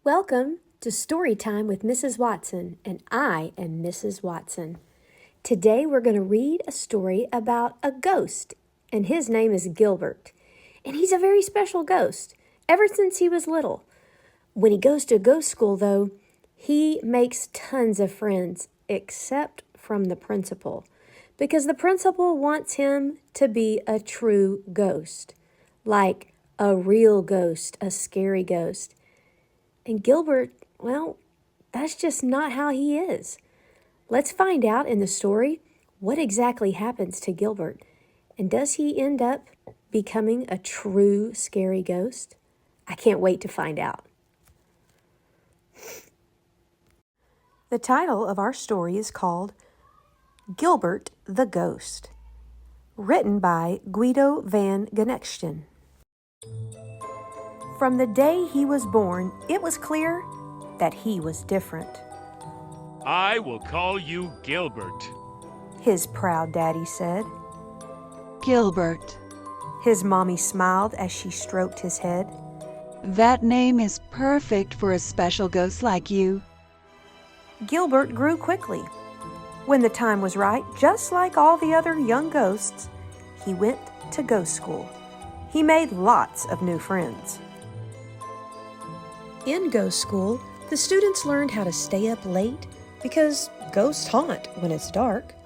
Welcome to Storytime with Mrs. Watson, and I am Mrs. Watson. Today we're going to read a story about a ghost, and his name is Gilbert. And he's a very special ghost, ever since he was little. When he goes to ghost school, though, he makes tons of friends, except from the principal, because the principal wants him to be a true ghost, like a real ghost, a scary ghost. And Gilbert, well, that's just not how he is. Let's find out in the story what exactly happens to Gilbert. And does he end up becoming a true scary ghost? I can't wait to find out. The title of our story is called Gilbert the Ghost, written by Guido Van Genechten. From the day he was born, it was clear that he was different. I will call you Gilbert, His proud daddy said. Gilbert. His mommy smiled as she stroked his head. That name is perfect for a special ghost like you. Gilbert grew quickly. When the time was right, just like all the other young ghosts, he went to ghost school. He made lots of new friends. In ghost school, the students learned how to stay up late because ghosts haunt when it's dark.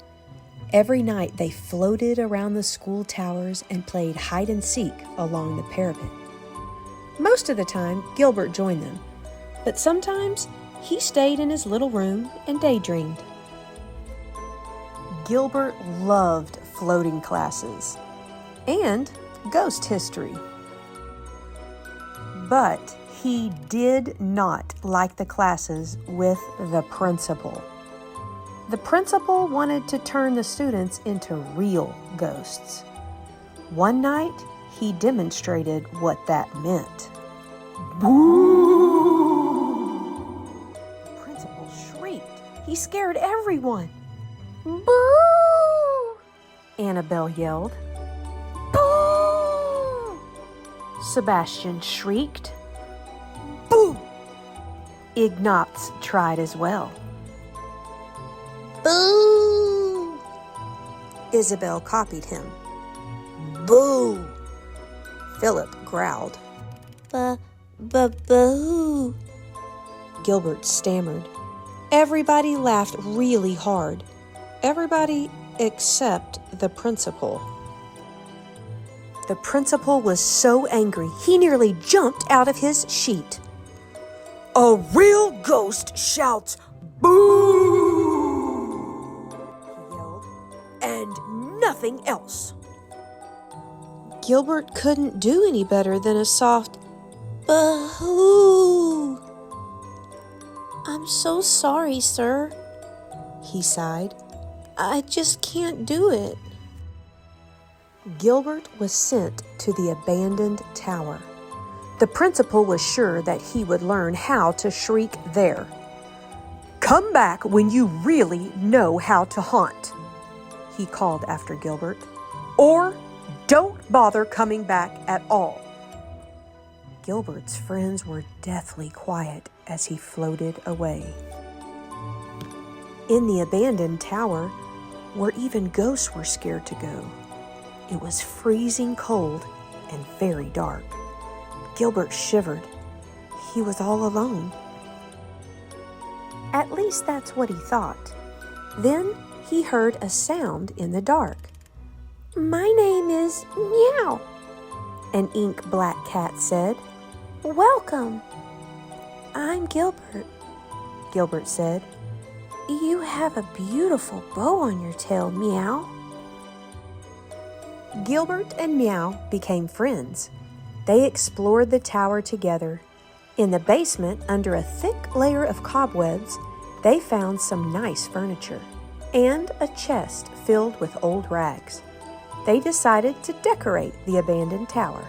Every night they floated around the school towers and played hide and seek along the parapet. Most of the time, Gilbert joined them, but sometimes he stayed in his little room and daydreamed. Gilbert loved floating classes and ghost history. But he did not like the classes with the principal. The principal wanted to turn the students into real ghosts. One night, he demonstrated what that meant. Boo! The principal shrieked. He scared everyone. Boo! Annabelle yelled. Boo! Sebastian shrieked. Boo! Ignaz tried as well. Boo! Isabel copied him. Boo! Philip growled. Boo! Gilbert stammered. Everybody laughed really hard. Everybody except the principal. The principal was so angry, he nearly jumped out of his sheet. A real ghost shouts, "Boo!" he yelled, and nothing else. Gilbert couldn't do any better than a soft, "Bahoo!" "I'm so sorry, sir," he sighed. "I just can't do it." Gilbert was sent to the abandoned tower. The principal was sure that he would learn how to shriek there. "Come back when you really know how to haunt," he called after Gilbert. "Or don't bother coming back at all." Gilbert's friends were deathly quiet as he floated away. In the abandoned tower, where even ghosts were scared to go, it was freezing cold and very dark. Gilbert shivered. He was all alone. At least that's what he thought. Then he heard a sound in the dark. "My name is Meow," an ink black cat said. "Welcome." "I'm Gilbert," Gilbert said. "You have a beautiful bow on your tail, Meow." Gilbert and Meow became friends. They explored the tower together. In the basement, under a thick layer of cobwebs, they found some nice furniture and a chest filled with old rags. They decided to decorate the abandoned tower.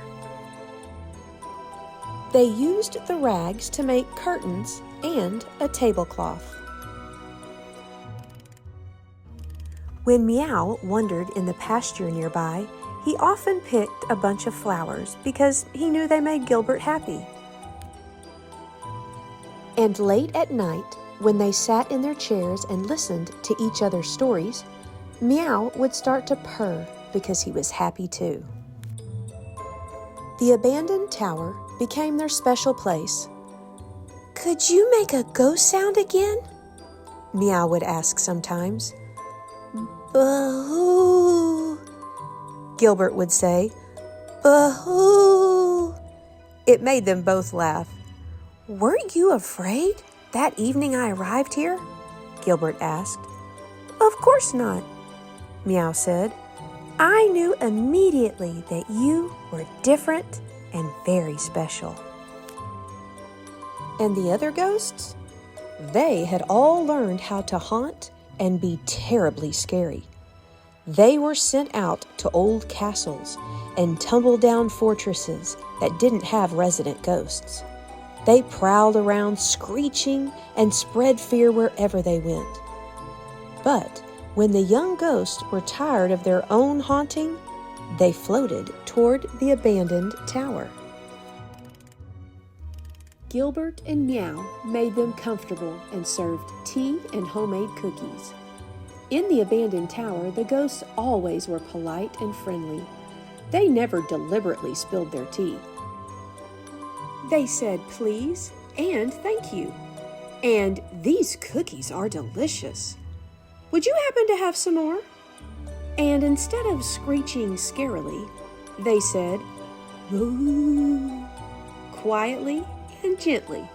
They used the rags to make curtains and a tablecloth. When Meow wandered in the pasture nearby, he often picked a bunch of flowers because he knew they made Gilbert happy. And late at night, when they sat in their chairs and listened to each other's stories, Meow would start to purr because he was happy too. The abandoned tower became their special place. "Could you make a ghost sound again?" Meow would ask sometimes. "Bahoo," Gilbert would say. "Bahoo." It made them both laugh. "Weren't you afraid that evening I arrived here?" Gilbert asked. "Of course not," Meow said. "I knew immediately that you were different and very special." And the other ghosts? They had all learned how to haunt and be terribly scary. They were sent out to old castles and tumble-down fortresses that didn't have resident ghosts. They prowled around screeching and spread fear wherever they went. But when the young ghosts were tired of their own haunting, they floated toward the abandoned tower. Gilbert and Meow made them comfortable and served tea and homemade cookies. In the abandoned tower, the ghosts always were polite and friendly. They never deliberately spilled their tea. They said please and thank you. And these cookies are delicious. Would you happen to have some more? And instead of screeching scarily, they said, "Boo," quietly and gently,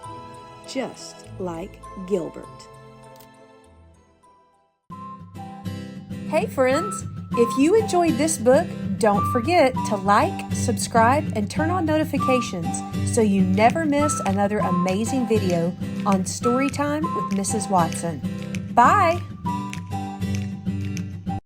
just like Gilbert. Hey friends, if you enjoyed this book, don't forget to like, subscribe, and turn on notifications so you never miss another amazing video on Storytime with Mrs. Watson. Bye!